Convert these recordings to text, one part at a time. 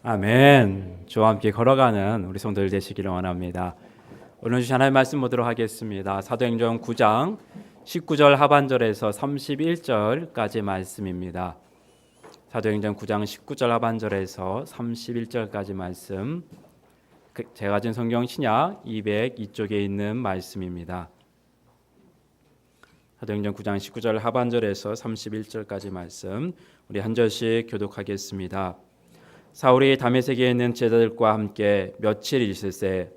아멘. 저와 함께 걸어가는 우리 성도들 되시기를 원합니다. 오늘 주신 하나님의 말씀 보도록 하겠습니다. 사도행전 9장 19절 하반절에서 31절까지 말씀입니다. 사도행전 9장 19절 하반절에서 31절까지 말씀, 제가 가진 성경 신약 202쪽에 있는 말씀입니다. 사도행전 9장 19절 하반절에서 31절까지 말씀, 우리 한 절씩 교독하겠습니다. 사울이 다메섹에 있는 제자들과 함께 며칠 있을새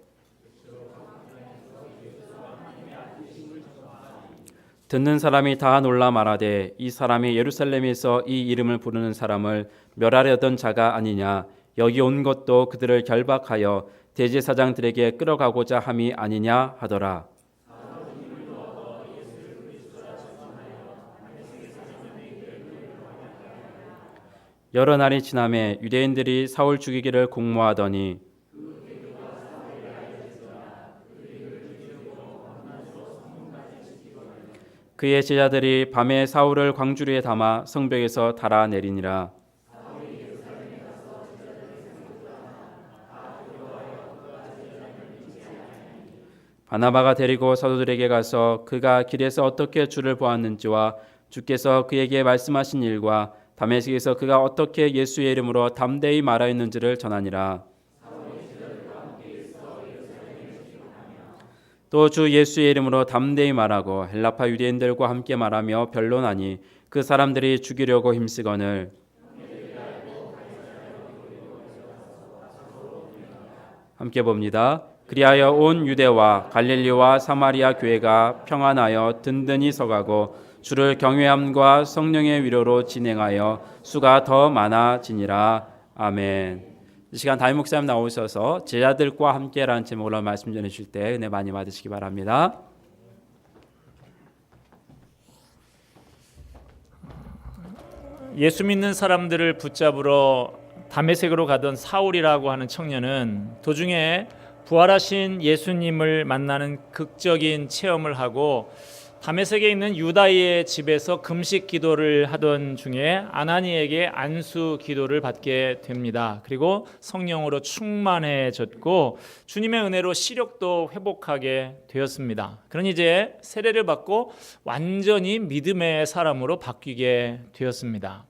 듣는 사람이 다 놀라 말하되 이 사람이 예루살렘에서 이 이름을 부르는 사람을 멸하려던 자가 아니냐, 여기 온 것도 그들을 결박하여 대제사장들에게 끌어가고자 함이 아니냐 하더라. 여러 날이 지나매 유대인들이 사울 죽이기를 공모하더니 그의 제자들이 밤에 사울을 광주리에 담아 성벽에서 달아내리니라. 바나바가 데리고 사도들에게 가서 그가 길에서 어떻게 주를 보았는지와 주께서 그에게 말씀하신 일과 다메섹에서 그가 어떻게 예수의 이름으로 담대히 말하였는지를 전하니라. 또 주 예수의 이름으로 담대히 말하고 헬라파 유대인들과 함께 말하며 변론하니 그 사람들이 죽이려고 힘쓰거늘 함께 봅니다. 그리하여 온 유대와 갈릴리와 사마리아 교회가 평안하여 든든히 서가고 주를 경외함과 성령의 위로로 진행하여 수가 더 많아지니라. 아멘. 이 시간 담임 목사님 나오셔서 제자들과 함께라는 제목으로 말씀 전해주실 때 은혜 많이 받으시기 바랍니다. 예수 믿는 사람들을 붙잡으러 다메섹으로 가던 사울이라고 하는 청년은 도중에 부활하신 예수님을 만나는 극적인 체험을 하고 다메섹에 있는 유다의 집에서 금식 기도를 하던 중에 아나니에게 안수 기도를 받게 됩니다. 그리고 성령으로 충만해졌고 주님의 은혜로 시력도 회복하게 되었습니다. 그러니 이제 세례를 받고 완전히 믿음의 사람으로 바뀌게 되었습니다.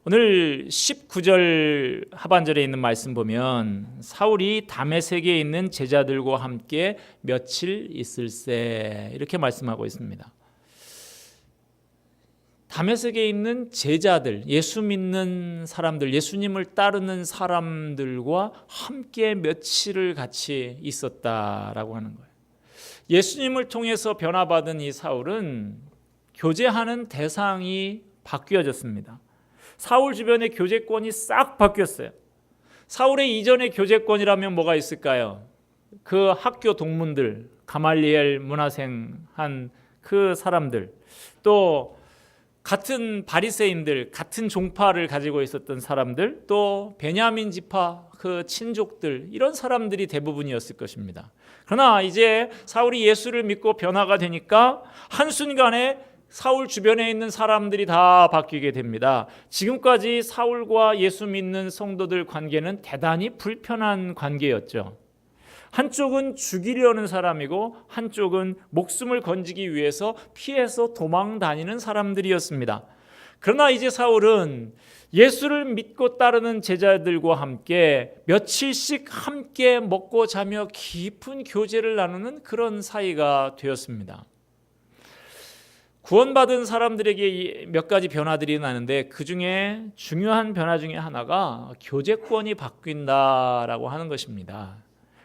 오늘 19절 하반절에 있는 말씀 보면 사울이 다메섹에 있는 제자들과 함께 며칠 있을새 이렇게 말씀하고 있습니다. 다메섹에 있는 제자들, 예수 믿는 사람들, 예수님을 따르는 사람들과 함께 며칠을 같이 있었다라고 하는 거예요. 예수님을 통해서 변화받은 이 사울은 교제하는 대상이 바뀌어졌습니다. 사울 주변의 교제권이 싹 바뀌었어요. 사울의 이전의 교제권이라면 뭐가 있을까요? 그 학교 동문들, 가말리엘 문화생 한 그 사람들, 또 같은 바리새인들, 같은 종파를 가지고 있었던 사람들, 또 베냐민 지파 그 친족들, 이런 사람들이 대부분이었을 것입니다. 그러나 이제 사울이 예수를 믿고 변화가 되니까 한순간에 사울 주변에 있는 사람들이 다 바뀌게 됩니다. 지금까지 사울과 예수 믿는 성도들 관계는 대단히 불편한 관계였죠. 한쪽은 죽이려는 사람이고 한쪽은 목숨을 건지기 위해서 피해서 도망 다니는 사람들이었습니다. 그러나 이제 사울은 예수를 믿고 따르는 제자들과 함께 며칠씩 함께 먹고 자며 깊은 교제를 나누는 그런 사이가 되었습니다. 구원받은 사람들에게 몇 가지 변화들이 나는데 그 중에 중요한 변화 중에 하나가 교제권이 바뀐다라고 하는 것입니다.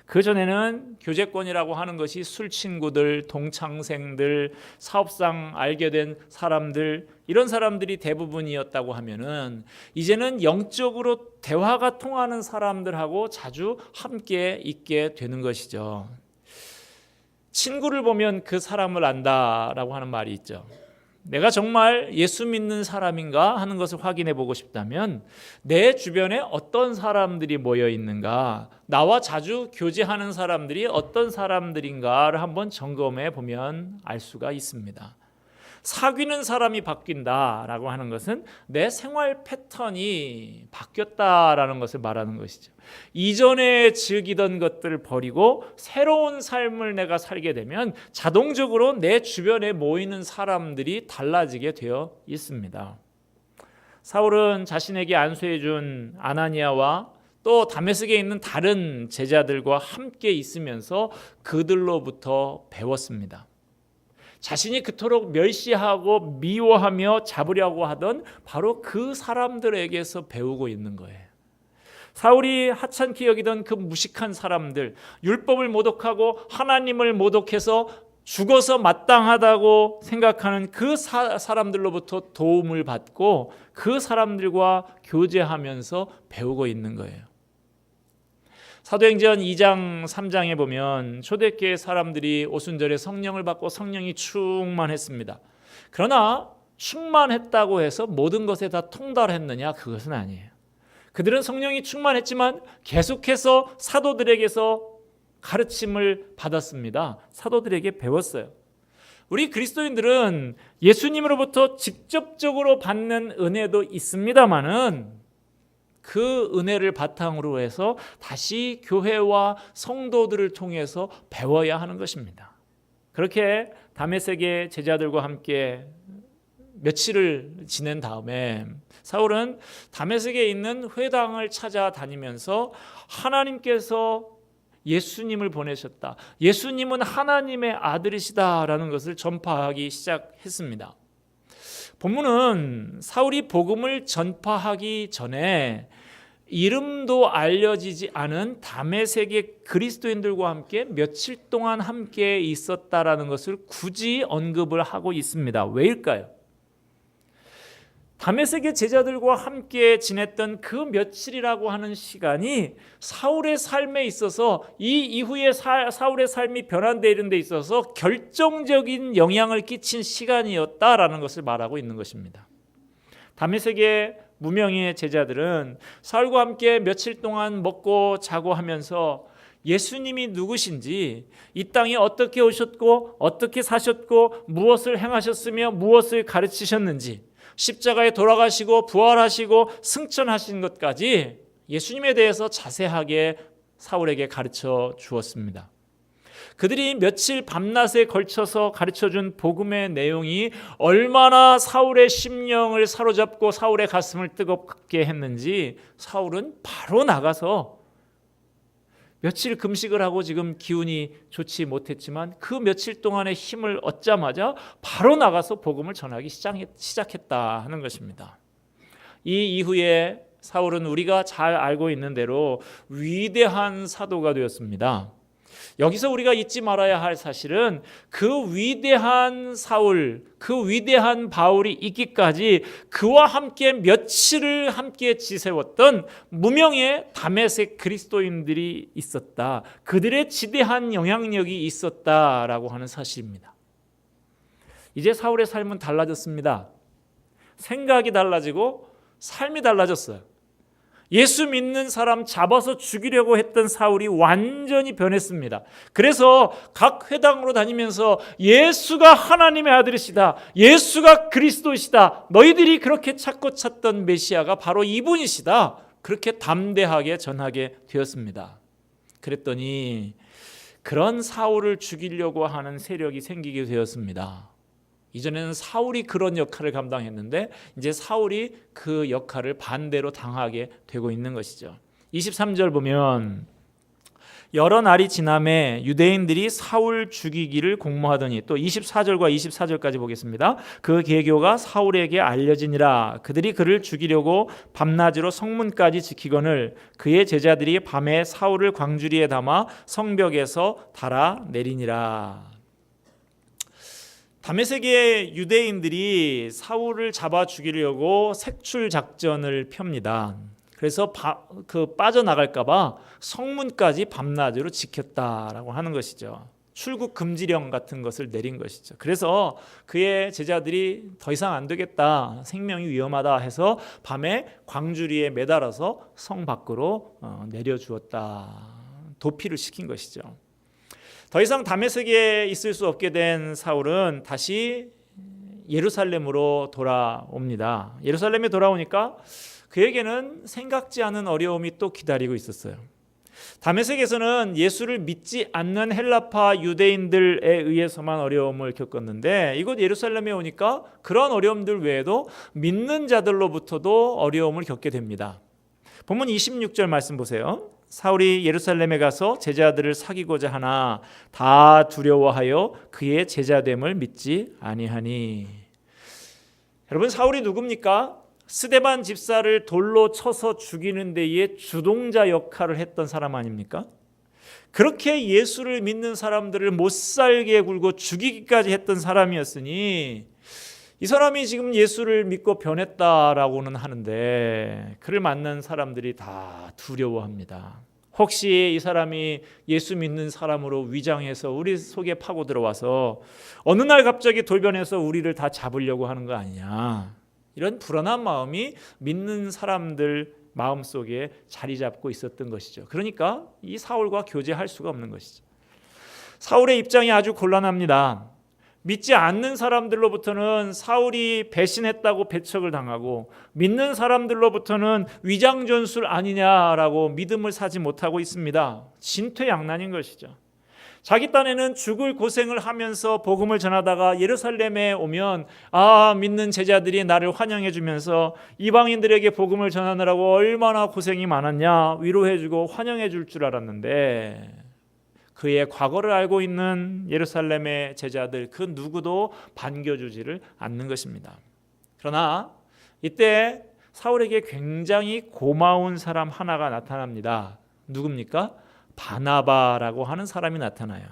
그전에는 교제권이라고 하는 것이 술친구들, 동창생들, 사업상 알게 된 사람들, 이런 사람들이 대부분이었다고 하면은 이제는 영적으로 대화가 통하는 사람들하고 자주 함께 있게 되는 것이죠. 친구를 보면 그 사람을 안다라고 하는 말이 있죠. 내가 정말 예수 믿는 사람인가 하는 것을 확인해 보고 싶다면 내 주변에 어떤 사람들이 모여 있는가, 나와 자주 교제하는 사람들이 어떤 사람들인가를 한번 점검해 보면 알 수가 있습니다. 사귀는 사람이 바뀐다라고 하는 것은 내 생활 패턴이 바뀌었다라는 것을 말하는 것이죠. 이전에 즐기던 것들을 버리고 새로운 삶을 내가 살게 되면 자동적으로 내 주변에 모이는 사람들이 달라지게 되어 있습니다. 사울은 자신에게 안수해 준 아나니아와 또 다메섹에 있는 다른 제자들과 함께 있으면서 그들로부터 배웠습니다. 자신이 그토록 멸시하고 미워하며 잡으려고 하던 바로 그 사람들에게서 배우고 있는 거예요. 사울이 하찮게 여기던 그 무식한 사람들, 율법을 모독하고 하나님을 모독해서 죽어서 마땅하다고 생각하는 그 사람들로부터 도움을 받고 그 사람들과 교제하면서 배우고 있는 거예요. 사도행전 2장 3장에 보면 초대교회 사람들이 오순절에 성령을 받고 성령이 충만했습니다. 그러나 충만했다고 해서 모든 것에 다 통달했느냐? 그것은 아니에요. 그들은 성령이 충만했지만 계속해서 사도들에게서 가르침을 받았습니다. 사도들에게 배웠어요. 우리 그리스도인들은 예수님으로부터 직접적으로 받는 은혜도 있습니다마는 그 은혜를 바탕으로 해서 다시 교회와 성도들을 통해서 배워야 하는 것입니다. 그렇게 다메섹의 제자들과 함께 며칠을 지낸 다음에 사울은 다메섹에 있는 회당을 찾아다니면서 하나님께서 예수님을 보내셨다, 예수님은 하나님의 아들이시다라는 것을 전파하기 시작했습니다. 본문은 사울이 복음을 전파하기 전에 이름도 알려지지 않은 다메섹의 그리스도인들과 함께 며칠 동안 함께 있었다라는 것을 굳이 언급을 하고 있습니다. 왜일까요? 다메섹의 제자들과 함께 지냈던 그 며칠이라고 하는 시간이 사울의 삶에 있어서 이 이후에 사울의 삶이 변환되는 데 있어서 결정적인 영향을 끼친 시간이었다라는 것을 말하고 있는 것입니다. 다메섹의 무명의 제자들은 사울과 함께 며칠 동안 먹고 자고 하면서 예수님이 누구신지, 이 땅에 어떻게 오셨고 어떻게 사셨고 무엇을 행하셨으며 무엇을 가르치셨는지, 십자가에 돌아가시고 부활하시고 승천하신 것까지 예수님에 대해서 자세하게 사울에게 가르쳐 주었습니다. 그들이 며칠 밤낮에 걸쳐서 가르쳐준 복음의 내용이 얼마나 사울의 심령을 사로잡고 사울의 가슴을 뜨겁게 했는지 사울은 바로 나가서 며칠 금식을 하고 지금 기운이 좋지 못했지만 그 며칠 동안의 힘을 얻자마자 바로 나가서 복음을 전하기 시작했다 하는 것입니다. 이 이후에 사울은 우리가 잘 알고 있는 대로 위대한 사도가 되었습니다. 여기서 우리가 잊지 말아야 할 사실은 그 위대한 사울, 그 위대한 바울이 있기까지 그와 함께 며칠을 함께 지새웠던 무명의 다메섹 그리스도인들이 있었다. 그들의 지대한 영향력이 있었다라고 하는 사실입니다. 이제 사울의 삶은 달라졌습니다. 생각이 달라지고 삶이 달라졌어요. 예수 믿는 사람 잡아서 죽이려고 했던 사울이 완전히 변했습니다. 그래서 각 회당으로 다니면서 예수가 하나님의 아들이시다, 예수가 그리스도시다, 너희들이 그렇게 찾고 찾던 메시아가 바로 이분이시다, 그렇게 담대하게 전하게 되었습니다. 그랬더니 그런 사울을 죽이려고 하는 세력이 생기게 되었습니다. 이전에는 사울이 그런 역할을 감당했는데 이제 사울이 그 역할을 반대로 당하게 되고 있는 것이죠. 23절 보면 여러 날이 지남에 유대인들이 사울 죽이기를 공모하더니, 또 24절과 24절까지 보겠습니다. 그 계교가 사울에게 알려지니라. 그들이 그를 죽이려고 밤낮으로 성문까지 지키거늘 그의 제자들이 밤에 사울을 광주리에 담아 성벽에서 달아 내리니라. 다메섹의 유대인들이 사울을 잡아 죽이려고 색출 작전을 펴니다. 그래서 빠져나갈까 봐 성문까지 밤낮으로 지켰다라고 하는 것이죠. 출국 금지령 같은 것을 내린 것이죠. 그래서 그의 제자들이 더 이상 안 되겠다, 생명이 위험하다 해서 밤에 광주리에 매달아서 성 밖으로 내려주었다, 도피를 시킨 것이죠. 더 이상 다메섹에 있을 수 없게 된 사울은 다시 예루살렘으로 돌아옵니다. 예루살렘에 돌아오니까 그에게는 생각지 않은 어려움이 또 기다리고 있었어요. 다메섹에서는 예수를 믿지 않는 헬라파 유대인들에 의해서만 어려움을 겪었는데 이곳 예루살렘에 오니까 그런 어려움들 외에도 믿는 자들로부터도 어려움을 겪게 됩니다. 본문 26절 말씀 보세요. 사울이 예루살렘에 가서 제자들을 사귀고자 하나 다 두려워하여 그의 제자됨을 믿지 아니하니. 여러분, 사울이 누굽니까? 스데반 집사를 돌로 쳐서 죽이는 데에 주동자 역할을 했던 사람 아닙니까? 그렇게 예수를 믿는 사람들을 못살게 굴고 죽이기까지 했던 사람이었으니 이 사람이 지금 예수를 믿고 변했다라고는 하는데 그를 만난 사람들이 다 두려워합니다. 혹시 이 사람이 예수 믿는 사람으로 위장해서 우리 속에 파고 들어와서 어느 날 갑자기 돌변해서 우리를 다 잡으려고 하는 거 아니냐, 이런 불안한 마음이 믿는 사람들 마음속에 자리 잡고 있었던 것이죠. 그러니까 이 사울과 교제할 수가 없는 것이죠. 사울의 입장이 아주 곤란합니다. 믿지 않는 사람들로부터는 사울이 배신했다고 배척을 당하고 믿는 사람들로부터는 위장전술 아니냐라고 믿음을 사지 못하고 있습니다. 진퇴양난인 것이죠. 자기 딴에는 죽을 고생을 하면서 복음을 전하다가 예루살렘에 오면 믿는 제자들이 나를 환영해 주면서 이방인들에게 복음을 전하느라고 얼마나 고생이 많았냐 위로해 주고 환영해 줄 줄 알았는데 그의 과거를 알고 있는 예루살렘의 제자들 그 누구도 반겨주지를 않는 것입니다. 그러나 이때 사울에게 굉장히 고마운 사람 하나가 나타납니다. 누굽니까? 바나바라고 하는 사람이 나타나요.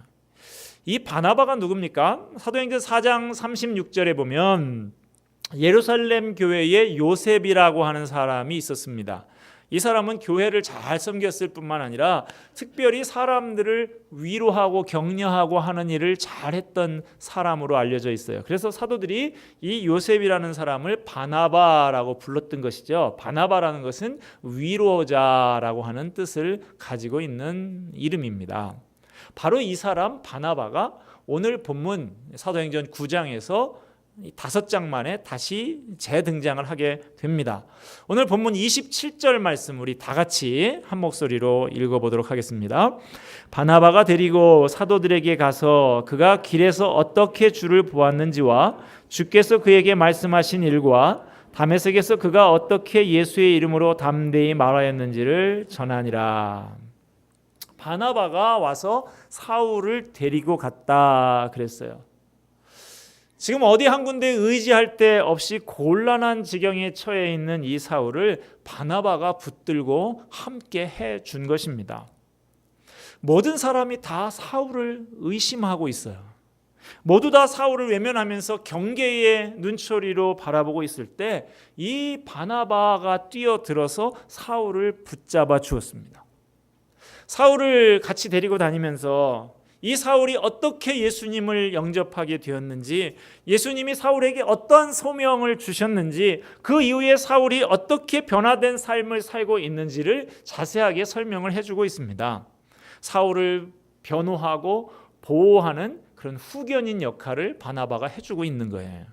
이 바나바가 누굽니까? 사도행전 4장 36절에 보면 예루살렘 교회에 요셉이라고 하는 사람이 있었습니다. 이 사람은 교회를 잘 섬겼을 뿐만 아니라 특별히 사람들을 위로하고 격려하고 하는 일을 잘했던 사람으로 알려져 있어요. 그래서 사도들이 이 요셉이라는 사람을 바나바라고 불렀던 것이죠. 바나바라는 것은 위로자라고 하는 뜻을 가지고 있는 이름입니다. 바로 이 사람 바나바가 오늘 본문 사도행전 9장에서 5장 만에 다시 재등장을 하게 됩니다. 오늘 본문 27절 말씀 우리 다 같이 한 목소리로 읽어보도록 하겠습니다. 바나바가 데리고 사도들에게 가서 그가 길에서 어떻게 주를 보았는지와 주께서 그에게 말씀하신 일과 다메섹에서 그가 어떻게 예수의 이름으로 담대히 말하였는지를 전하니라. 바나바가 와서 사울을 데리고 갔다 그랬어요. 지금 어디 한 군데 의지할 데 없이 곤란한 지경에 처해 있는 이 사울을 바나바가 붙들고 함께 해 준 것입니다. 모든 사람이 다 사울을 의심하고 있어요. 모두 다 사울을 외면하면서 경계의 눈초리로 바라보고 있을 때 이 바나바가 뛰어들어서 사울을 붙잡아 주었습니다. 사울을 같이 데리고 다니면서 이 사울이 어떻게 예수님을 영접하게 되었는지, 예수님이 사울에게 어떤 소명을 주셨는지, 그 이후에 사울이 어떻게 변화된 삶을 살고 있는지를 자세하게 설명을 해주고 있습니다. 사울을 변호하고 보호하는 그런 후견인 역할을 바나바가 해주고 있는 거예요.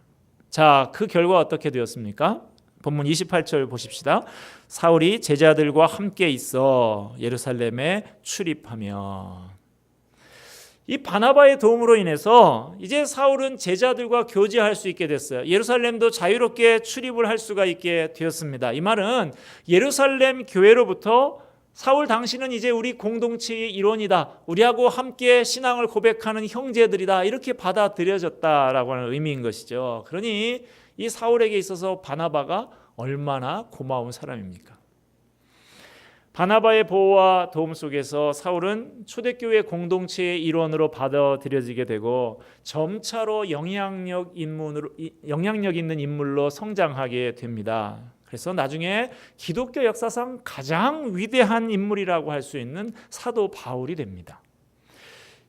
자, 그 결과 어떻게 되었습니까? 본문 28절 보십시다. 사울이 제자들과 함께 있어 예루살렘에 출입하며. 이 바나바의 도움으로 인해서 이제 사울은 제자들과 교제할 수 있게 됐어요. 예루살렘도 자유롭게 출입을 할 수가 있게 되었습니다. 이 말은 예루살렘 교회로부터 사울 당신은 이제 우리 공동체의 일원이다, 우리하고 함께 신앙을 고백하는 형제들이다, 이렇게 받아들여졌다라고 하는 의미인 것이죠. 그러니 이 사울에게 있어서 바나바가 얼마나 고마운 사람입니까? 바나바의 보호와 도움 속에서 사울은 초대교회 공동체의 일원으로 받아들여지게 되고 점차로 영향력 있는 인물로 성장하게 됩니다. 그래서 나중에 기독교 역사상 가장 위대한 인물이라고 할 수 있는 사도 바울이 됩니다.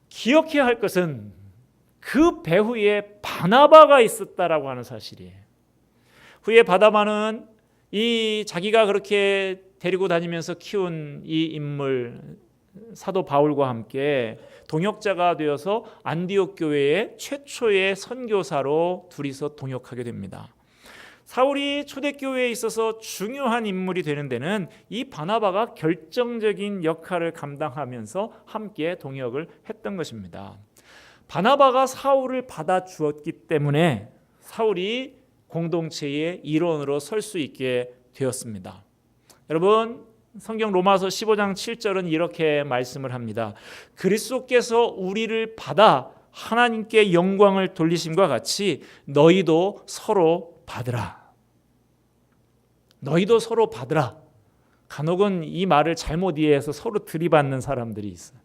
기억해야 할 것은 그 배후에 바나바가 있었다라고 하는 사실이에요. 후에 바나바는 이 자기가 그렇게 데리고 다니면서 키운 이 인물 사도 바울과 함께 동역자가 되어서 안디옥 교회의 최초의 선교사로 둘이서 동역하게 됩니다. 사울이 초대교회에 있어서 중요한 인물이 되는 데는 이 바나바가 결정적인 역할을 감당하면서 함께 동역을 했던 것입니다. 바나바가 사울을 받아주었기 때문에 사울이 공동체의 일원으로 설 수 있게 되었습니다. 여러분, 성경 로마서 15장 7절은 이렇게 말씀을 합니다. 그리스도께서 우리를 받아 하나님께 영광을 돌리심과 같이 너희도 서로 받으라. 너희도 서로 받으라. 간혹은 이 말을 잘못 이해해서 서로 들이받는 사람들이 있어요.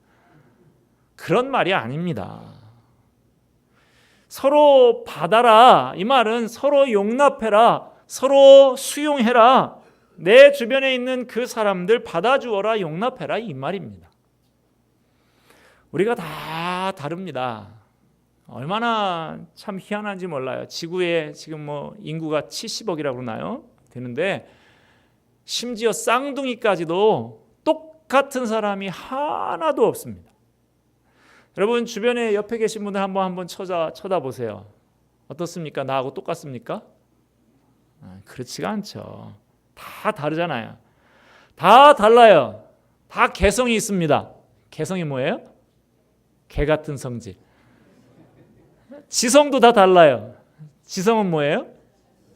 그런 말이 아닙니다. 서로 받아라. 이 말은 서로 용납해라. 서로 수용해라. 내 주변에 있는 그 사람들 받아주어라, 용납해라, 이 말입니다. 우리가 다 다릅니다. 얼마나 참 희한한지 몰라요. 지구에 지금 인구가 70억이라고 그러나요? 되는데 심지어 쌍둥이까지도 똑같은 사람이 하나도 없습니다. 여러분, 주변에 옆에 계신 분들 한번 쳐다보세요. 어떻습니까? 나하고 똑같습니까? 그렇지가 않죠. 다 다르잖아요. 다 달라요. 다 개성이 있습니다. 개성이 뭐예요? 개 같은 성질. 지성도 다 달라요. 지성은 뭐예요?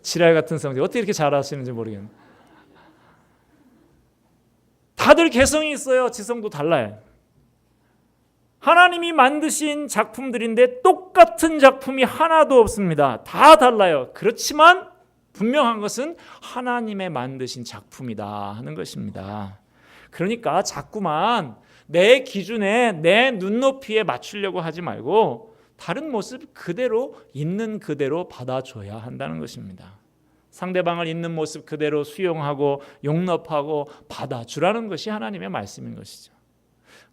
지랄 같은 성질. 어떻게 이렇게 잘 아시는지 모르겠네요. 다들 개성이 있어요. 지성도 달라요. 하나님이 만드신 작품들인데 똑같은 작품이 하나도 없습니다. 다 달라요. 그렇지만 분명한 것은 하나님의 만드신 작품이다 하는 것입니다. 그러니까 자꾸만 내 기준에, 내 눈높이에 맞추려고 하지 말고 다른 모습 그대로, 있는 그대로 받아줘야 한다는 것입니다. 상대방을 있는 모습 그대로 수용하고 용납하고 받아주라는 것이 하나님의 말씀인 것이죠.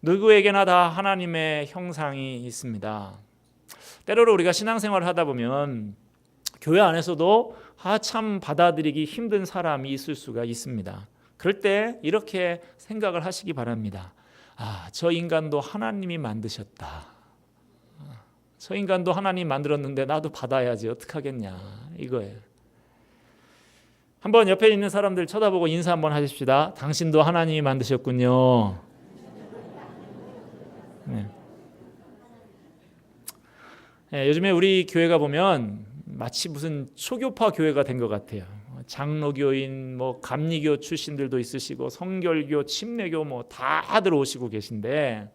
누구에게나 다 하나님의 형상이 있습니다. 때로는 우리가 신앙생활을 하다 보면 교회 안에서도 참 받아들이기 힘든 사람이 있을 수가 있습니다. 그럴 때 이렇게 생각을 하시기 바랍니다. 저 인간도 하나님이 만드셨다. 저 인간도 하나님 만들었는데 나도 받아야지 어떡하겠냐, 이거예요. 한번 옆에 있는 사람들 쳐다보고 인사 한번 하십시다. 당신도 하나님이 만드셨군요. 네. 요즘에 우리 교회가 보면 마치 무슨 초교파 교회가 된 것 같아요. 장로교인, 감리교 출신들도 있으시고 성결교, 침례교 다들 오시고 계신데,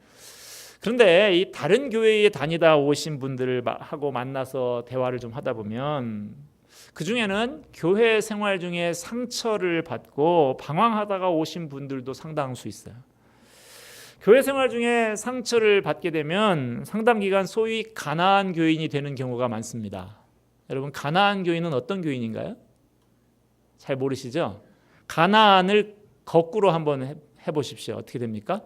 그런데 이 다른 교회에 다니다 오신 분들을 하고 만나서 대화를 좀 하다 보면 그 중에는 교회 생활 중에 상처를 받고 방황하다가 오신 분들도 상당한 수 있어요. 교회 생활 중에 상처를 받게 되면 상당 기간 소위 가나안 교인이 되는 경우가 많습니다. 여러분, 가나안 교인은 어떤 교인인가요? 잘 모르시죠? 가나안을 거꾸로 한번 해보십시오. 어떻게 됩니까?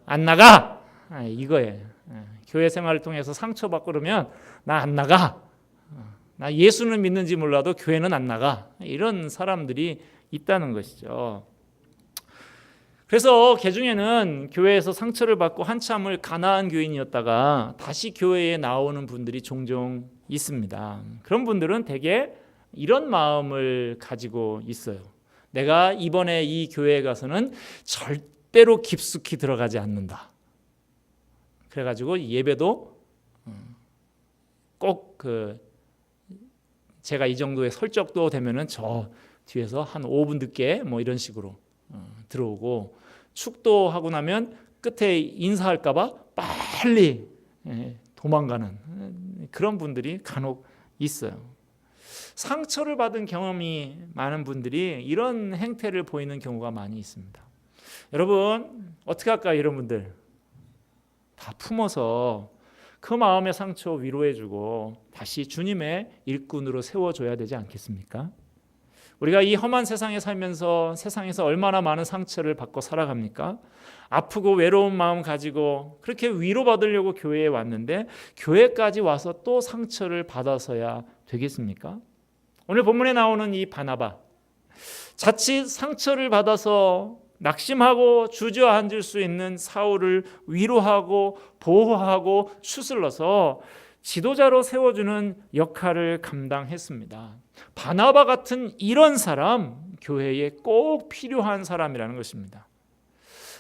안 나가! 이거예요. 교회 생활을 통해서 상처받고 그러면 나 안 나가. 나 예수는 믿는지 몰라도 교회는 안 나가. 이런 사람들이 있다는 것이죠. 그래서 개중에는 교회에서 상처를 받고 한참을 가나안 교인이었다가 다시 교회에 나오는 분들이 종종 있습니다. 그런 분들은 대개 이런 마음을 가지고 있어요. 내가 이번에 이 교회에 가서는 절대로 깊숙이 들어가지 않는다. 그래가지고 예배도 꼭 제가 이 정도의 설적도 되면은 저 뒤에서 한 5분 늦게 이런 식으로 들어오고, 축도하고 나면 끝에 인사할까봐 빨리 도망가는 그런 분들이 간혹 있어요. 상처를 받은 경험이 많은 분들이 이런 행태를 보이는 경우가 많이 있습니다. 여러분, 어떻게 할까요? 이런 분들 다 품어서 그 마음의 상처 위로해주고 다시 주님의 일꾼으로 세워줘야 되지 않겠습니까? 우리가 이 험한 세상에 살면서 세상에서 얼마나 많은 상처를 받고 살아갑니까? 아프고 외로운 마음 가지고 그렇게 위로받으려고 교회에 왔는데 교회까지 와서 또 상처를 받아서야 되겠습니까? 오늘 본문에 나오는 이 바나바, 자칫 상처를 받아서 낙심하고 주저앉을 수 있는 사울을 위로하고 보호하고 추슬러서 지도자로 세워주는 역할을 감당했습니다. 바나바 같은 이런 사람, 교회에 꼭 필요한 사람이라는 것입니다.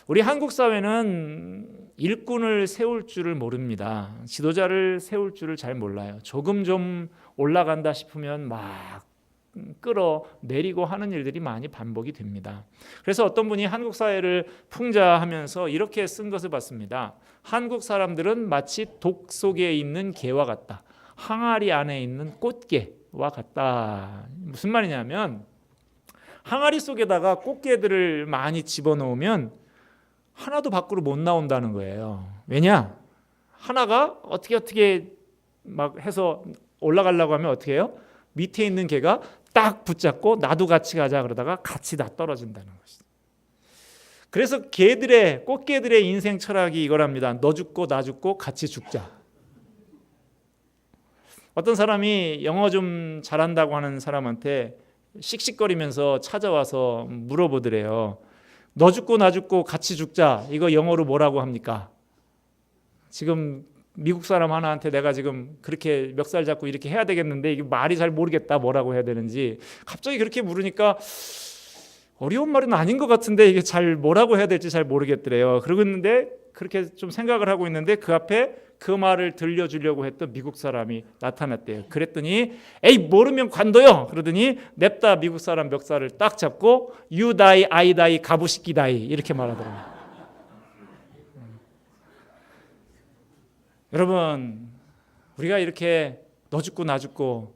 우리 한국 사회는 일꾼을 세울 줄을 모릅니다. 지도자를 세울 줄을 잘 몰라요. 조금 좀 올라간다 싶으면 막 끌어내리고 하는 일들이 많이 반복이 됩니다. 그래서 어떤 분이 한국 사회를 풍자하면서 이렇게 쓴 것을 봤습니다. 한국 사람들은 마치 독 속에 있는 개와 같다. 항아리 안에 있는 꽃게와 같다. 무슨 말이냐면 항아리 속에다가 꽃게들을 많이 집어넣으면 하나도 밖으로 못 나온다는 거예요. 왜냐? 하나가 어떻게 막 해서 올라가려고 하면 어떻게 해요? 밑에 있는 개가 딱 붙잡고 나도 같이 가자 그러다가 같이 다 떨어진다는 것이죠. 그래서 꽃게들의 인생 철학이 이거랍니다. 너 죽고 나 죽고 같이 죽자. 어떤 사람이 영어 좀 잘한다고 하는 사람한테 씩씩거리면서 찾아와서 물어보더래요. 너 죽고 나 죽고 같이 죽자. 이거 영어로 뭐라고 합니까? 지금 미국 사람 하나한테 내가 지금 그렇게 멱살 잡고 이렇게 해야 되겠는데 이게 말이 잘 모르겠다. 뭐라고 해야 되는지. 갑자기 그렇게 물으니까 어려운 말은 아닌 것 같은데 이게 잘 뭐라고 해야 될지 잘 모르겠더래요. 그러고 있는데 그렇게 좀 생각을 하고 있는데 그 앞에 그 말을 들려주려고 했던 미국 사람이 나타났대요. 그랬더니 에이 모르면 관둬요. 그러더니 냅다 미국 사람 멱살을 딱 잡고 You die, I die, 가부시키 die 이렇게 말하더라고요. 여러분 우리가 이렇게 너 죽고 나 죽고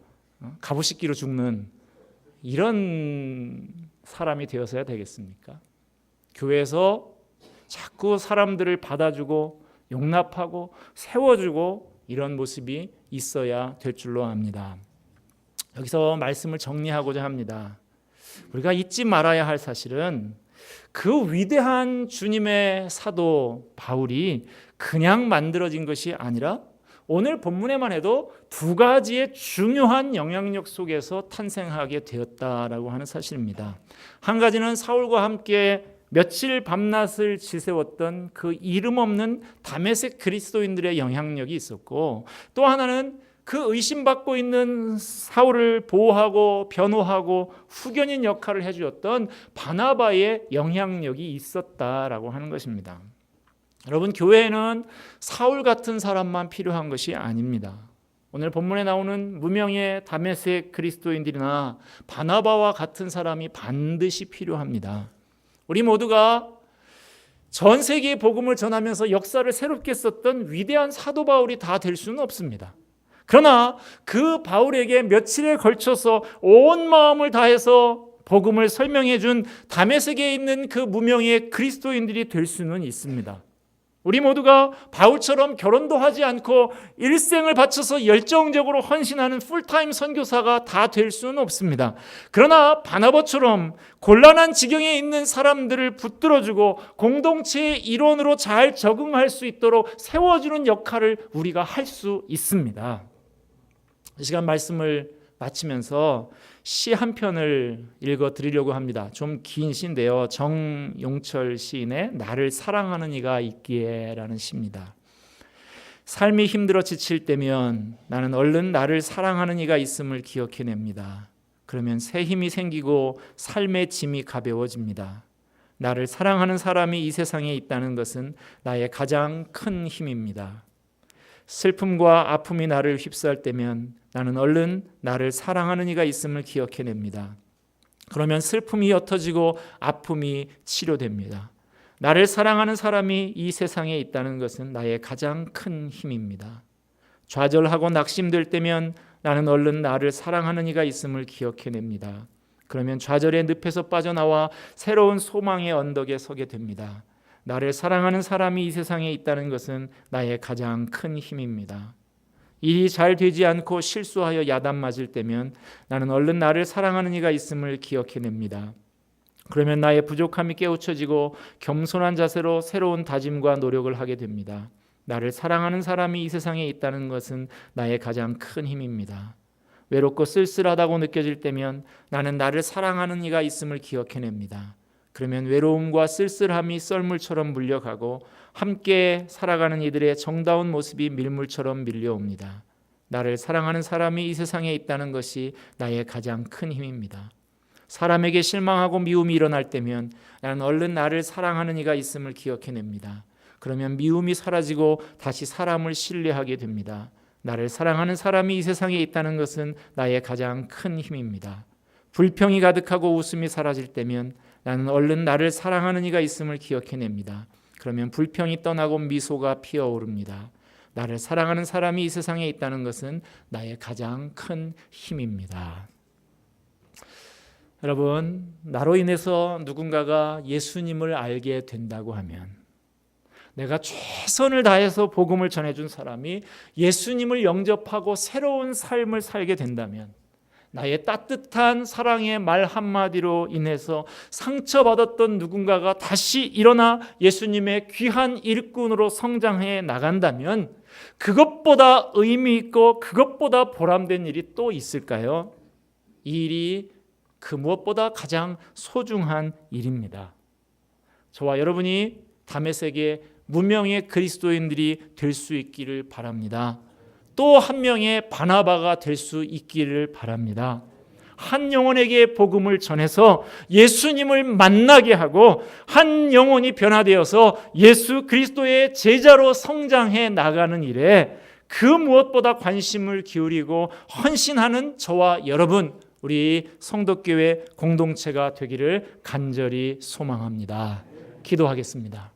가부시키로 죽는 이런 사람이 되어서야 되겠습니까? 교회에서 자꾸 사람들을 받아주고 용납하고 세워주고 이런 모습이 있어야 될 줄로 압니다. 여기서 말씀을 정리하고자 합니다. 우리가 잊지 말아야 할 사실은 그 위대한 주님의 사도 바울이 그냥 만들어진 것이 아니라 오늘 본문에만 해도 두 가지의 중요한 영향력 속에서 탄생하게 되었다라고 하는 사실입니다. 한 가지는 사울과 함께 며칠 밤낮을 지새웠던 그 이름 없는 다메섹 그리스도인들의 영향력이 있었고, 또 하나는 그 의심받고 있는 사울을 보호하고 변호하고 후견인 역할을 해주었던 바나바의 영향력이 있었다라고 하는 것입니다. 여러분, 교회에는 사울 같은 사람만 필요한 것이 아닙니다. 오늘 본문에 나오는 무명의 다메섹 그리스도인들이나 바나바와 같은 사람이 반드시 필요합니다. 우리 모두가 전 세계에 복음을 전하면서 역사를 새롭게 썼던 위대한 사도 바울이 다 될 수는 없습니다. 그러나 그 바울에게 며칠에 걸쳐서 온 마음을 다해서 복음을 설명해 준 다메섹에 있는 그 무명의 그리스도인들이 될 수는 있습니다. 우리 모두가 바울처럼 결혼도 하지 않고 일생을 바쳐서 열정적으로 헌신하는 풀타임 선교사가 다 될 수는 없습니다. 그러나 바나바처럼 곤란한 지경에 있는 사람들을 붙들어주고 공동체의 일원으로 잘 적응할 수 있도록 세워주는 역할을 우리가 할 수 있습니다. 이 시간 말씀을 마치면서 시 한 편을 읽어드리려고 합니다. 좀 긴 시인데요. 정용철 시인의 나를 사랑하는 이가 있기에 라는 시입니다. 삶이 힘들어 지칠 때면 나는 얼른 나를 사랑하는 이가 있음을 기억해냅니다. 그러면 새 힘이 생기고 삶의 짐이 가벼워집니다. 나를 사랑하는 사람이 이 세상에 있다는 것은 나의 가장 큰 힘입니다. 슬픔과 아픔이 나를 휩싸을 때면 나는 얼른 나를 사랑하는 이가 있음을 기억해냅니다. 그러면 슬픔이 옅어지고 아픔이 치료됩니다. 나를 사랑하는 사람이 이 세상에 있다는 것은 나의 가장 큰 힘입니다. 좌절하고 낙심될 때면 나는 얼른 나를 사랑하는 이가 있음을 기억해냅니다. 그러면 좌절의 늪에서 빠져나와 새로운 소망의 언덕에 서게 됩니다. 나를 사랑하는 사람이 이 세상에 있다는 것은 나의 가장 큰 힘입니다. 일이 잘 되지 않고 실수하여 야단 맞을 때면 나는 얼른 나를 사랑하는 이가 있음을 기억해냅니다. 그러면 나의 부족함이 깨우쳐지고 겸손한 자세로 새로운 다짐과 노력을 하게 됩니다. 나를 사랑하는 사람이 이 세상에 있다는 것은 나의 가장 큰 힘입니다. 외롭고 쓸쓸하다고 느껴질 때면 나는 나를 사랑하는 이가 있음을 기억해냅니다. 그러면 외로움과 쓸쓸함이 썰물처럼 물려가고 함께 살아가는 이들의 정다운 모습이 밀물처럼 밀려옵니다. 나를 사랑하는 사람이 이 세상에 있다는 것이 나의 가장 큰 힘입니다. 사람에게 실망하고 미움이 일어날 때면 나는 얼른 나를 사랑하는 이가 있음을 기억해냅니다. 그러면 미움이 사라지고 다시 사람을 신뢰하게 됩니다. 나를 사랑하는 사람이 이 세상에 있다는 것은 나의 가장 큰 힘입니다. 불평이 가득하고 웃음이 사라질 때면 나는 얼른 나를 사랑하는 이가 있음을 기억해냅니다. 그러면 불평이 떠나고 미소가 피어오릅니다. 나를 사랑하는 사람이 이 세상에 있다는 것은 나의 가장 큰 힘입니다. 여러분, 나로 인해서 누군가가 예수님을 알게 된다고 하면, 내가 최선을 다해서 복음을 전해준 사람이 예수님을 영접하고 새로운 삶을 살게 된다면, 나의 따뜻한 사랑의 말 한마디로 인해서 상처받았던 누군가가 다시 일어나 예수님의 귀한 일꾼으로 성장해 나간다면, 그것보다 의미 있고 그것보다 보람된 일이 또 있을까요? 이 일이 그 무엇보다 가장 소중한 일입니다. 저와 여러분이 다메섹의 무명의 그리스도인들이 될 수 있기를 바랍니다. 또 한 명의 바나바가 될 수 있기를 바랍니다. 한 영혼에게 복음을 전해서 예수님을 만나게 하고 한 영혼이 변화되어서 예수 그리스도의 제자로 성장해 나가는 일에 그 무엇보다 관심을 기울이고 헌신하는 저와 여러분, 우리 성도교회 공동체가 되기를 간절히 소망합니다. 기도하겠습니다.